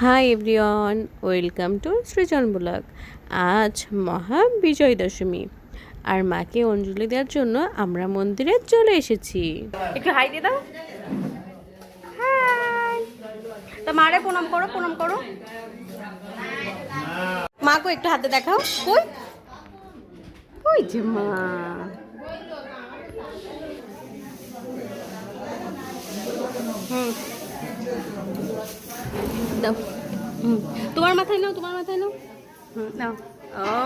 Hi everyone, welcome to Srijan blog. আজ মহা বিজয় দশমী, আর মাকে অঞ্জলি দেওয়ার জন্য আমরা মন্দিরে চলে এসেছি। একটু হাই দিয়ে দাও। হাই, তো মারে প্রণাম করো, প্রণাম করো। মাকে একটু হাতে দেখাও। কই কই যে মা? দাও। তোমার মাথায় নাও, তোমার মাথায় নাও। নাও।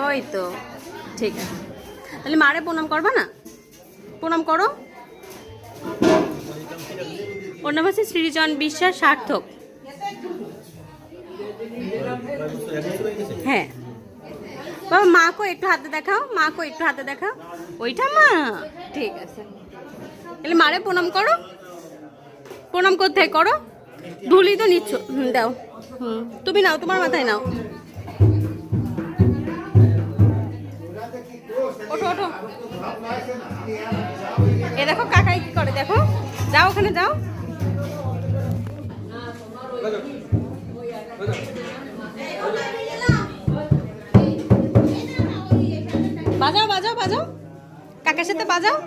ওই তো ঠিক আছে। তাহলে মারে প্রণাম করবা না? প্রণাম করো। ওর নাম হচ্ছে সৃজন বিশ্বাস সার্থক। হ্যাঁ বাবা, মাকেও একটু হাতে দেখাও, মাকেও একটু হাতে দেখাও। ওইটা মা, ঠিক আছে। তাহলে মারে প্রণাম করো। প্রণাম করতে করো। ধুলি তো নিচ্ছ, দাও। তুমি নাও, তোমার মাথায় নাও। ওঠো ওঠো। এ দেখো কাকাই কি করে, দেখো। যাও ওখানে যাও। বাজাও বাজাও বাজাও, কাকার সাথে বাজাও।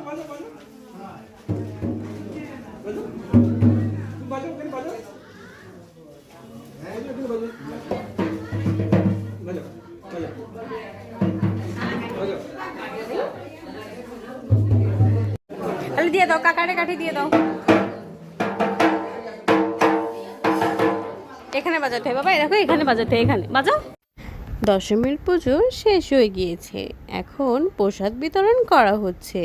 তাহলে দিয়ে দাও, কাকারে কাঠি দিয়ে দাও। এখানে বাজাতে হয় বাবা, দেখো এখানে বাজাতে হয়, এখানে বাজাও। দশমীর পুজো শেষ হয়ে গিয়েছে, এখন প্রসাদ বিতরণ করা হচ্ছে।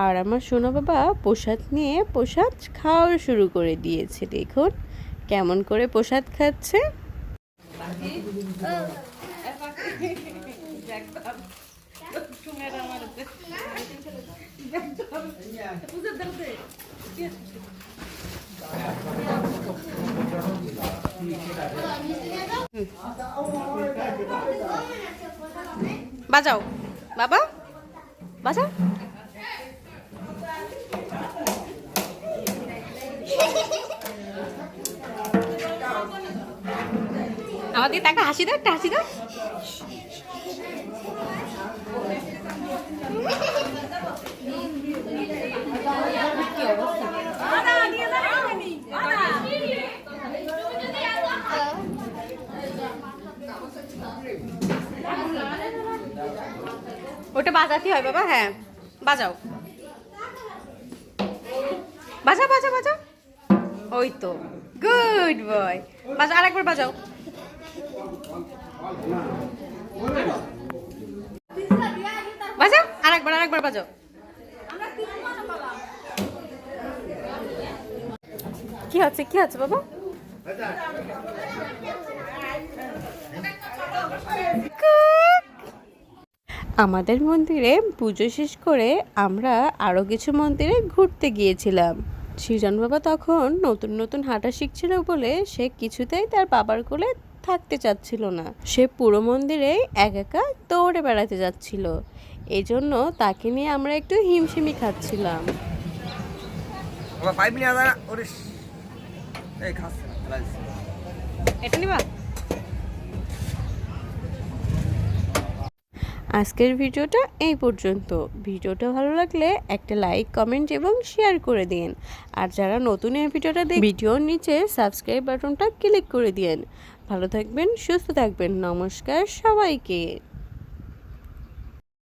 আর আমার সোনা বাবা প্রসাদ নিয়ে প্রসাদ খাওয়া শুরু করে দিয়েছে। দেখুন কেমন করে প্রসাদ খাচ্ছে। বাজাও বাবা, বাজাও। আমাদের টাকা হাসি দাও, একটা হাসি দাও। ওটা বাজাতে হয় বাবা, হ্যাঁ বাজাও বাজাও বাজাও বাজাও। ওই তো গুড বয়। বাজাও, আরেকবার বাজাও। বাজাও আরেকবার, আরেকবার বাজাও। কি হচ্ছে, কি হচ্ছে বাবা? আমাদের মন্দিরে পুজো শেষ করে আমরা আরও কিছু মন্দিরে ঘুরতে গিয়েছিলাম। সৃজন বাবা তখন নতুন নতুন হাঁটা শিখছিল বলে সে কিছুতেই তার বাবার কোলে থাকতে চাচ্ছিল না। সে পুরো মন্দিরে একা দৌড়ে বেড়াতে যাচ্ছিল। এই জন্য তাকে নিয়ে আমরা একটু হিমশিমি খাচ্ছিলাম। এটা নিবা? আজকের ভিডিওটা এই পর্যন্ত। ভিডিওটা ভালো লাগলে একটা লাইক, কমেন্ট এবং শেয়ার করে দিন। আর যারা নতুন এই ভিডিওটা ভিডিওর নিচে সাবস্ক্রাইব বাটনটা ক্লিক করে দিন। ভালো থাকবেন, সুস্থ থাকবেন। নমস্কার সবাইকে।